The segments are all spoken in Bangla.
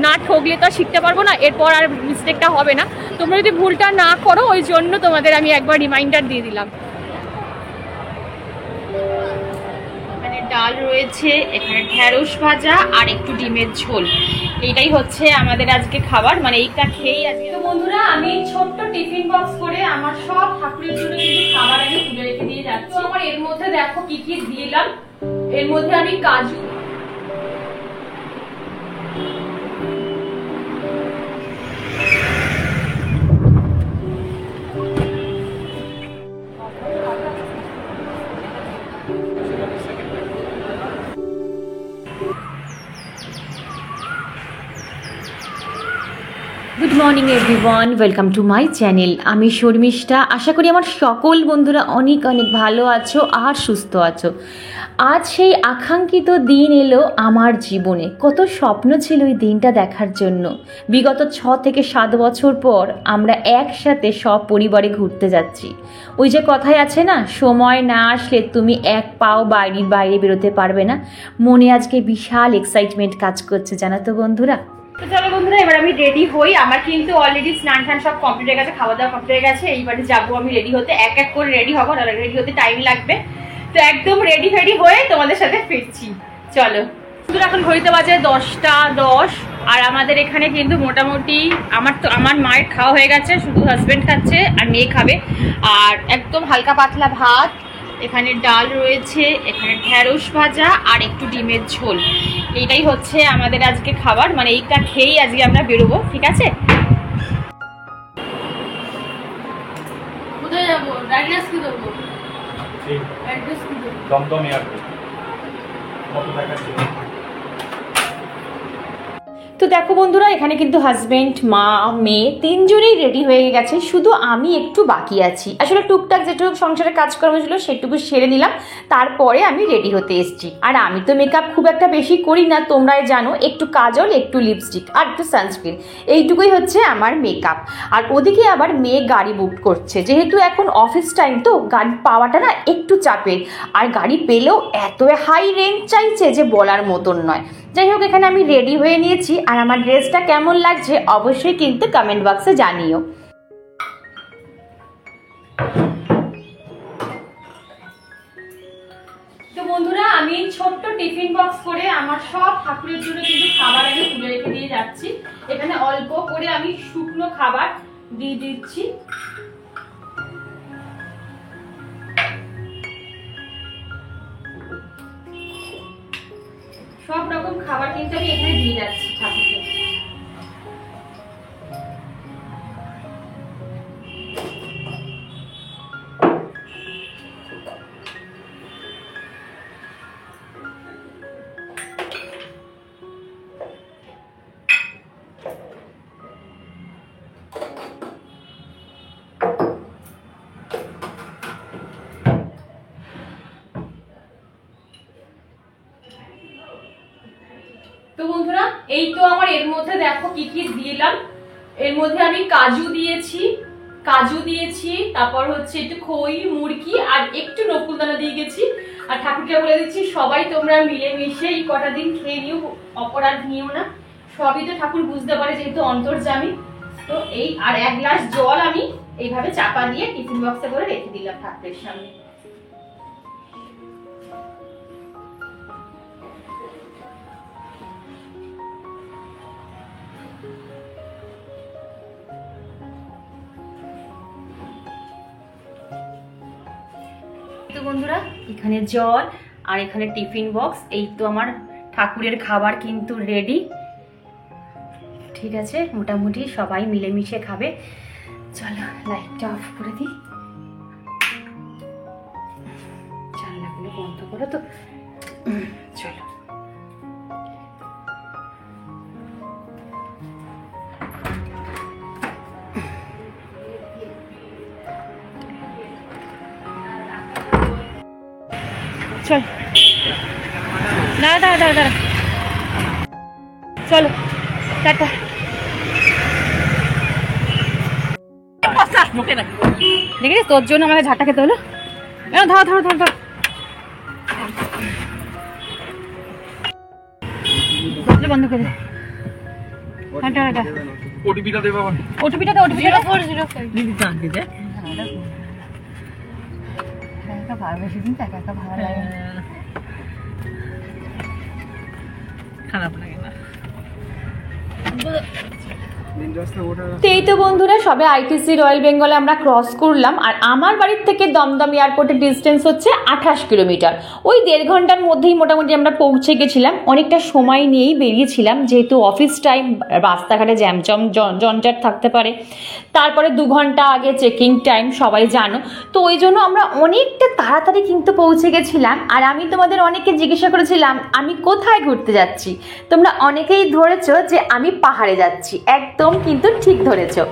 না ঠকলে তো শিখতে পারবো না, এরপর আর মিস্টেকটা হবে না। তোমরা যদি ভুলটা না করো, ওই জন্য তোমাদের আমি একবার রিমাইন্ডার দিয়ে দিলাম। এখানে ডাল রয়েছে, এখানে ঢেঁড়স ভাজা আর একটু ডিমের ঝোল। এইটাই হচ্ছে আমাদের আজকে খাবার, মানে এইটা খেয়েই আজকে। তো বন্ধুরা, আমি ছোট্ট টিফিন বক্স করে আমার সব ঠাকুরের জন্য কিন্তু খাবার আমি তুলে রেখে দিয়ে যাচ্ছি। তো আমার এর মধ্যে দেখো কি কি দিলাম। এর মধ্যে আমি কাজু, good morning everyone, welcome to my channel. আমি শর্মিষ্ঠা। আশা করি আমার সকল বন্ধুরা অনেক অনেক ভালো আছো আর সুস্থ আছো। আজ সেই আকাঙ্ক্ষিত দিন এলো আমার জীবনে। কত স্বপ্ন ছিল এই দিনটা দেখার জন্য। বিগত 6 থেকে 7 বছর পর আমরা একসাথে সব পরিবারে ঘুরতে যাচ্ছি। ওই যে কথাই আছে না, সময় না আসলে তুমি এক পাও বাড়ির বাইরে বেরোতে পারবে না। মনে আজকে বিশাল এক্সাইটমেন্ট কাজ করছে, জানো তো বন্ধুরা। তো চলো বন্ধুরা, এবার আমি রেডি হই। আমার কিন্তু অলরেডি স্নান টান সব কমপ্লিট হয়ে গেছে, খাওয়া দাওয়া কমপ্লিট হয়ে গেছে। এইবারে যাবো আমি রেডি হতে, এক এক করে রেডি হবো, তাহলে রেডি হতে টাইম লাগবে। তো একদম রেডি ফেডি হয়ে তোমাদের সাথে ফিরছি। চলো বন্ধুরা, এখন ঘড়িতে বাজে 10টা 10, আর আমাদের এখানে কিন্তু মোটামুটি আমার মায়ের খাওয়া হয়ে গেছে, শুধু হাজবেন্ড খাচ্ছে আর মেয়ে খাবে। আর একদম হালকা পাতলা ভাত, এখানে ডাল রয়েছে, এখানে ঢেঁড়স ভাজা আর একটু ডিমের ঝোল। এইটাই হচ্ছে আমাদের আজকে খাবার, মানে এইটা খেয়েই আজকে আমরা বেরোবো। ঠিক আছে, কোথায় যাবো? অ্যাড্রেস কি দেবো? অ্যাড্রেস কি দেবো? দমদম এয়ারপোর্ট। কত টাকা ছিল? তো দেখো বন্ধুরা, এখানে কিন্তু হাজবেন্ড, মা, মেয়ে তিনজনেই রেডি হয়ে গেছে, শুধু আমি একটু বাকি আছি। আসলে টুকটাক যেটুকু সংসারে কাজকর্ম ছিল সেটুকু সেরে নিলাম, তারপরে আমি রেডি হতে এসেছি। আর আমি তো মেকআপ খুব একটা বেশি করি না, তোমরাই জানো। একটু কাজল, একটু লিপস্টিক আর একটু সানস্ক্রিন, এইটুকুই হচ্ছে আমার মেকআপ। আর ওদিকে আবার মেয়ে গাড়ি বুক করছে, যেহেতু এখন অফিস টাইম, তো গাড়ি পাওয়াটা না একটু চাপের। আর গাড়ি পেলেও এত হাই রেঞ্জ চাইছে যে বলার মতন নয়। যাই হোক, এখানে আমি রেডি হয়ে নিয়েছি। আর আমার ড্রেসটা কেমন লাগছে অবশ্যই কিন্তু কমেন্ট বক্সে জানিও। তো বন্ধুরা, আমি ছোট্ট টিফিন বক্স করে আমার সব ঠাকুরের জন্য কিন্তু খাবার আমি তুলে রেখে দিয়ে যাচ্ছি। এখানে অল্প করে আমি শুকনো খাবার দিয়ে দিচ্ছি। সব রকম খাবার কিন্তু আমি এখানে দিয়ে যাচ্ছি ঠাকুরকে। তো বন্ধুরা, এই তো আমার এর মধ্যে দেখো কি কি দিলাম। এর মধ্যে আমি কাজু দিয়েছি, তারপর হচ্ছে একটু খই, মুরগি আর একটু নকুলদানা দিয়ে গেছি। আর ঠাকুরকে বলে দিচ্ছি, সবাই তোমরা মিলেমিশে এই কটা দিন খেয়ে নিও, অপরাধ নিও না। সবই তো ঠাকুর বুঝতে পারে, যেহেতু অন্তর্যামী। তো এই আর 1 গ্লাস জল আমি এইভাবে চাপা দিয়ে টিফিন বক্সে করে রেখে দিলাম ঠাকুরের সামনে। বন্ধুরা, এখানে জল আর এখানে টিফিন বক্স। এই তো আমার ঠাকুরের খাবার কিন্তু রেডি। ঠিক আছে, মোটামুটি সবাই মিলেমিশে খাবে। চলো লাইটটা অফ করে দিই, জানলাগুলো বন্ধ করো। তো চলো, চল দাঁড়া চলো, টাটা। দেখি তোর জন্য আমাকে ঝাঁটা খেতে হলো। ধর বন্ধ করে। হাঁটা হাঁটা ওটিপিটা দে বাবা। ওটিপিটা দে, ওটিপিটা 0405 দিদি জানতে দে। একা ভালো, বেশি দিন একা একা ভালো লাগে, খারাপ লাগে না। তো এই তো বন্ধুরা, সবে আইটিসি রয়্যাল বেঙ্গলে আমরা ক্রস করলাম। আর আমার বাড়ির থেকে দমদম এয়ারপোর্টের ডিস্টেন্স হচ্ছে 28 কিলোমিটার। ওই 1.5 ঘন্টার মধ্যেই মোটামুটি আমরা পৌঁছে গেছিলাম। অনেকটা সময় নিয়েই বেরিয়েছিলাম, যেহেতু অফিস টাইম, রাস্তাঘাটে জ্যামজম জঞ্জাট থাকতে পারে। তারপরে 2 ঘন্টা আগে চেকিং টাইম, সবাই জানো। তো ওই জন্য আমরা অনেকটা তাড়াতাড়ি কিন্তু পৌঁছে গেছিলাম। আর আমি তোমাদের অনেককে জিজ্ঞাসা করেছিলাম আমি কোথায় ঘুরতে যাচ্ছি। তোমরা অনেকেই ধরেছো যে আমি পাহাড়ে যাচ্ছি, একদম কিন্তু ঠিক ধরেছো।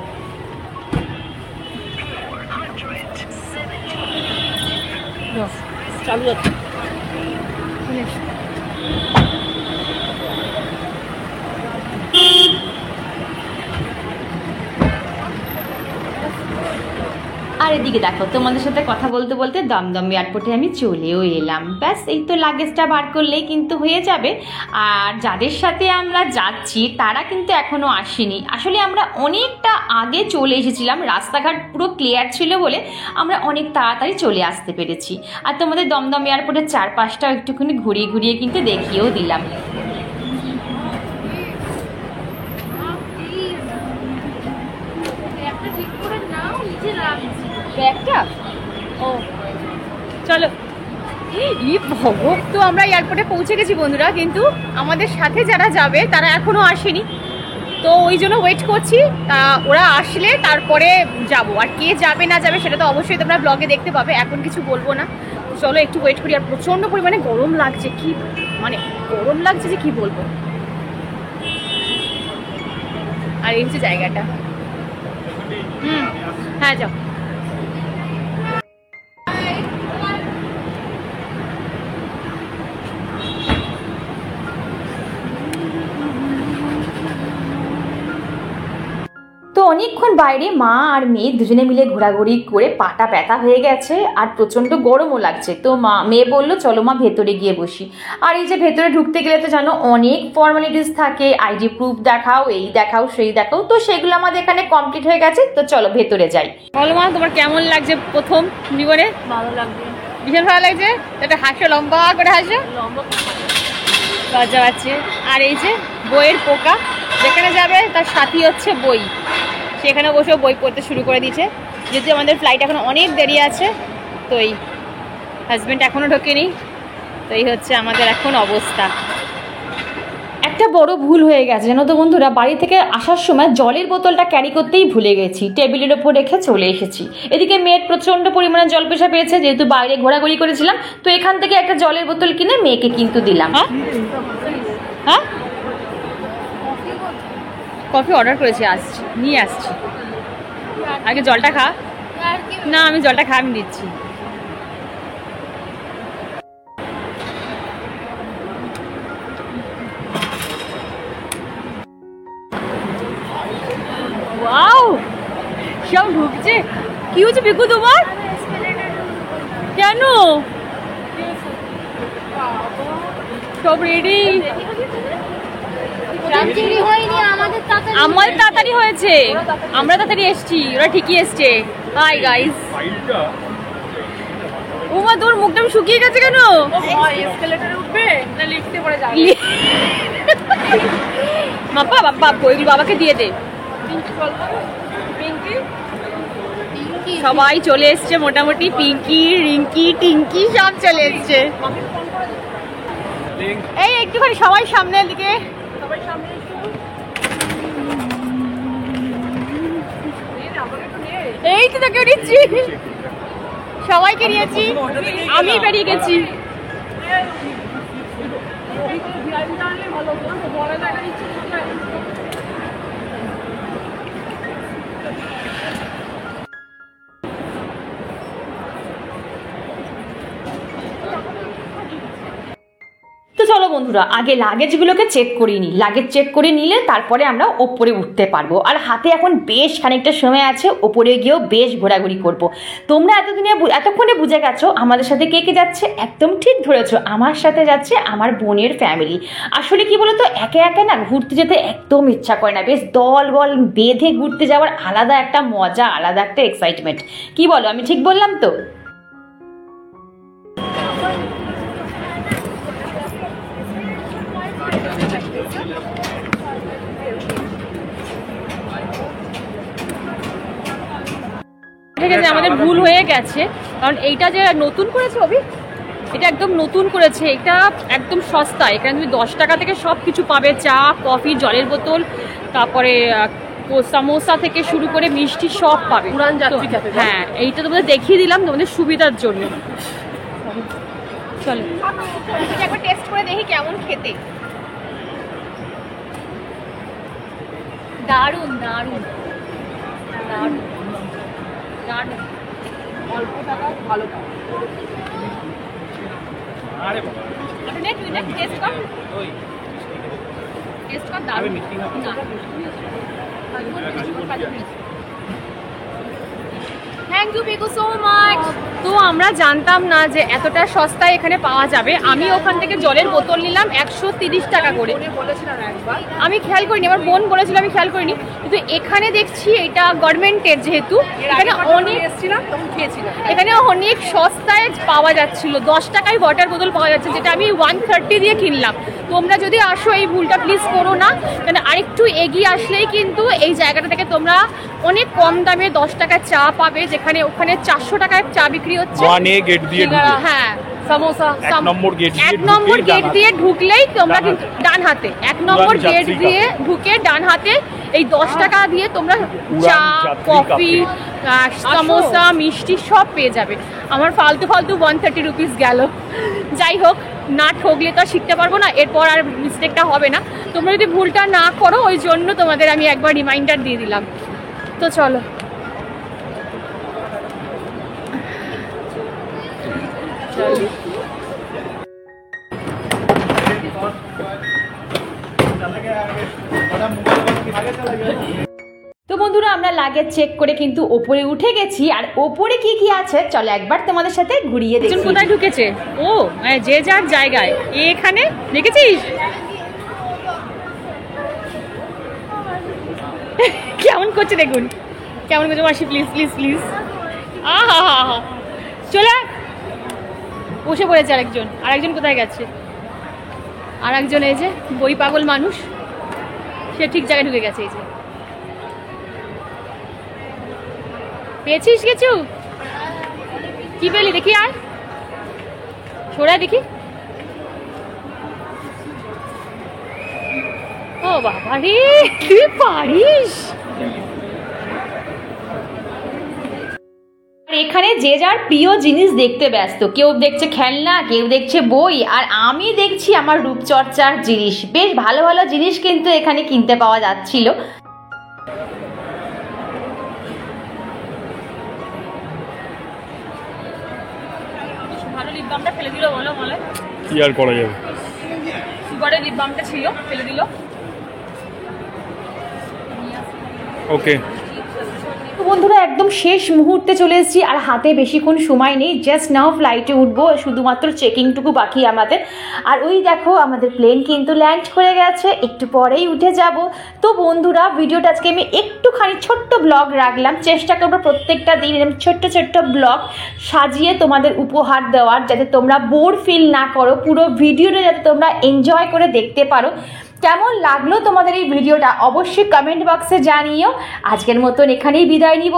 চালু আছে। আর এদিকে দেখো, তোমাদের সাথে কথা বলতে বলতে দমদম এয়ারপোর্টে আমি চলেও এলাম। ব্যাস এই তো লাগেজটা বার করলেই কিন্তু হয়ে যাবে। আর যাদের সাথে আমরা যাচ্ছি তারা কিন্তু এখনও আসেনি। আসলে আমরা অনেকটা আগে চলে এসেছিলাম, রাস্তাঘাট পুরো ক্লিয়ার ছিল বলে আমরা অনেক তাড়াতাড়ি চলে আসতে পেরেছি। আর তোমাদের দমদম এয়ারপোর্টের চারপাশটাও একটুখানি ঘুরিয়ে ঘুরিয়ে কিন্তু দেখিয়েও দিলাম। ব্যাগটা ও চলো। ই ভগব, তো আমরা এয়ারপোর্টে পৌঁছে গেছি বন্ধুরা, কিন্তু আমাদের সাথে যারা যাবে তারা এখনও আসেনি। তো ওই জন্য ওয়েট করছি, ওরা আসলে তারপরে যাব। আর কে যাবে না যাবে সেটা তো অবশ্যই তোমরা ব্লগে দেখতে পাবে, এখন কিছু বলবো না। চলো একটু ওয়েট করি। আর প্রচণ্ড পরিমাণে গরম লাগছে, কি মানে গরম লাগছে যে কি বলবো। আর এই হচ্ছে জায়গাটা। হ্যাঁ যাও। তো অনেকক্ষণ বাইরে মা আর মেয়ে দুজনে মিলে ঘোরাঘুরি করে পাটা ব্যথা হয়ে গেছে, আর প্রচণ্ড গরমও লাগছে। তো মেয়ে বললো চলো মা ভেতরে গিয়ে বসি। আর এই যে ভেতরে ঢুকতে গেলে তো জানো অনেক ফর্মালিটিস থাকে, আইডি প্রুফ দেখাও, এই দেখাও, সেই দেখাও। তো সেগুলো আমাদের এখানে কমপ্লিট হয়ে গেছে। তো চলো ভেতরে যাই। বলো মা, তোমার কেমন লাগছে প্রথম জীবনে? ভালো লাগবে, ভীষণ ভালো লাগছে। একটা হাসো, লম্বা করে হাসো, লম্বা লজ্জা পাচ্ছে। আর এই যে বইয়ের পোকা, যেখানে যাবে তার সাথী হচ্ছে বই। সেখানে বসেও বই পড়তে শুরু করে দিয়েছে, যেহেতু আমাদের ফ্লাইট এখন অনেক দেরি আছে। তো এই হাজব্যান্ড এখনও ঢোকেনি। তো এই হচ্ছে আমাদের এখন অবস্থা। একটা বড় ভুল হয়ে গেছে জানো তো বন্ধুরা, বাড়ি থেকে আসার সময় জলের বোতলটা ক্যারি করতেই ভুলে গেছি, টেবিলের ওপর রেখে চলে এসেছি। এদিকে মেয়ের প্রচণ্ড পরিমাণে জল পেশা পেয়েছে, যেহেতু বাইরে ঘোরাঘুরি করেছিলাম। তো এখান থেকে একটা জলের বোতল কিনে মেয়েকে কিন্তু দিলাম। হ্যাঁ কফি অর্ডার করেছি, আসছি, নিয়ে আসছি। আগে জলটা খা। না আমি জলটা খা, আমি দিচ্ছি। ওয়াও, সব ঢুকছে। কি হচ্ছে বিকু তোমার? কেন সব রেডি? আমাদের তাড়াতাড়ি হয়েছে, আমরা তাড়াতাড়ি এসছি, ওরা ঠিকই এসছে। Hi guys. ওমা তোর মুখটা শুকিয়ে গেছে কেন? এসকেলেটরে উঠবে না লিফটে পড়ে যাবে? মাপা বাবা বইগুলো বাবাকে দিয়ে দে। সবাই চলে এসছে মোটামুটি, পিঙ্কি, রিঙ্কি, টিঙ্কি সব চলে এসছে। এই একটুখানি সবাই সামনের দিকে, এই তো তোকে নিচ্ছি, সবাইকে নিয়েছি, আমি বেরিয়ে গেছি। তো চলো বন্ধুরা আগে লাগেজগুলোকে চেক করে নিই, লাগেজ চেক করে নিলে তারপরে আমরা ওপরে উঠতে পারবো। আর হাতে এখন বেশ খানিকটা সময় আছে, ওপরে গিয়েও বেশ ঘোরাঘুরি করব। তোমরা এতক্ষণে বুঝে গেছো আমাদের সাথে কে কে যাচ্ছে। একদম ঠিক ধরেছো, আমার সাথে যাচ্ছে আমার বোনের ফ্যামিলি। আসলে কি বলতো, একে একে না ঘুরতে যেতে একদম ইচ্ছা করে না, বেশ দল বল বেঁধে ঘুরতে যাওয়ার আলাদা একটা মজা, আলাদা একটা এক্সাইটমেন্ট। কি বলো, আমি ঠিক বললাম তো? ঠিক আছে, আমাদের ভুল হয়ে গেছে, কারণ এইটা যে নতুন করেছে অভি, এটা একদম নতুন করেছে, এটা একদম সস্তা। এখানে তুমি 10 টাকা থেকে সব কিছু পাবে, চা, কফি, জলের বোতল, তারপরে সামোসা থেকে শুরু করে মিষ্টি সব পাবে। উড়ান যাত্রী ক্যাফে। হ্যাঁ, এইটা তোমাদের দেখিয়ে দিলাম তোমাদের সুবিধার জন্য। চলো একবার টেস্ট করে দেখি কেমন খেতে। দারুণ দারুণ দারুণ দারুণ, অল্প টাকা ভালো টাকা। তুই না টেস্ট কর, টেস্ট কর, দারুণ। Thank you Piku so much. তো আমরা জানতাম না যে এতটা সস্তায় এখানে পাওয়া যাবে। আমি ওখান থেকে জলের বোতল নিলাম 130 টাকা করে। বলেছিলাম একবার, আমি খেয়াল করিনি, আমার বোন বলেছিল, আমি খেয়াল করিনি। কিন্তু এখানে দেখছি এটা গভর্নমেন্টের, যেহেতু এখানে অনেক এসেছিলাম তখন খেয়েছিলাম। এখানে অনেক সস্তায় পাওয়া যাচ্ছিল, 10 টাকায় ওয়াটার বোতল পাওয়া যাচ্ছে, যেটা আমি 130 দিয়ে কিনলাম। তোমরা যদি আসো এই ভুলটা প্লিজ করো না, কারণ আরেকটু এগিয়ে আসলেই কিন্তু এই জায়গাটা থেকে তোমরা অনেক কম দামে 10 টাকায় চা পাবে, যেখানে ওখানে 400 টাকায় চা বিক্রি হচ্ছে। হ্যাঁ, সামোসা, এক নম্বর গেট দিয়ে ঢুকলেই তোমরা কিন্তু ডান হাতে, 1 নম্বর গেট দিয়ে ঢুকে ডান হাতে এই 10 টাকা দিয়ে তোমরা চা, কফি, সামোসা, মিষ্টি সব পেয়ে যাবে। আমার ফালতু 130 রুপিস গেল। যাই হোক, না ঠকলে তো আর শিখতে পারবো না, এরপর আর মিস্টেকটা হবে না। তোমরা যদি ভুলটা না করো, ওই জন্য তোমাদের আমি একবার রিমাইন্ডার দিয়ে দিলাম। তো চলো, তো বন্ধুরা আমরা লাগেজ চেক করে কিন্তু ওপরে উঠে গেছি। আর ওপরে কি কি আছে চলো একবার তোমাদের সাথে ঘুরিয়ে দেখি। কোথায় ঢুকেছে? ও যে যার জায়গায়। এখানে দেখেছিস কেমন করছে, দেখুন কেমন করছে। মাসি প্লিজ প্লিজ প্লিজ, আহা হা হা, চলে বসে পড়েছে আরেকজন কোথায় গেছে? আরেকজন এই যে বই পাগল মানুষ, সে ঠিক জায়গায় ঢুকে গেছে। এই যে পেয়েছিস কিছু? কি পেলি দেখি, আর ছোড়া দেখি। ও বাবা রে, তুই পারিস। এখানে যে যার প্রিয় জিনিস দেখতে ব্যস্ত, কেউ দেখছে খেলনা, কেউ দেখছে বই, আর আমি দেখছি আমার রূপচর্চার জিনিস। বেশ ভালো ভালো জিনিস কিন্তু এখানে কিনতে পাওয়া যাচ্ছিল। ভালো লিপ বামটা ফেলে দিল, বলো বলে কি আর করা যাবে, সুগারের লিপ বামটা ছিল, ফেলে দিল। ওকে বন্ধুরা একদম শেষ মুহূর্তে চলে এসেছি, আর হাতে বেশিক্ষণ সময় নেই, জাস্ট নাও ফ্লাইটে উঠবো, শুধুমাত্র চেকিংটুকু বাকি আমাদের। আর ওই দেখো আমাদের প্লেন কিন্তু ল্যান্ড করে গেছে, একটু পরেই উঠে যাব। তো বন্ধুরা ভিডিওটা আজকে আমি একটুখানি ছোট্ট ব্লগ রাখলাম, চেষ্টা করবো প্রত্যেকটা দিন এরকম ছোট্ট ছোট্ট ব্লগ সাজিয়ে তোমাদের উপহার দেওয়ার, যাতে তোমরা বোর ফিল না করো, পুরো ভিডিওটা যাতে তোমরা এনজয় করে দেখতে পারো। কেমন লাগলো তোমাদের এই ভিডিওটা অবশ্যই কমেন্ট বক্সে জানিও। আজকের মতন এখানেই বিদায় নিব।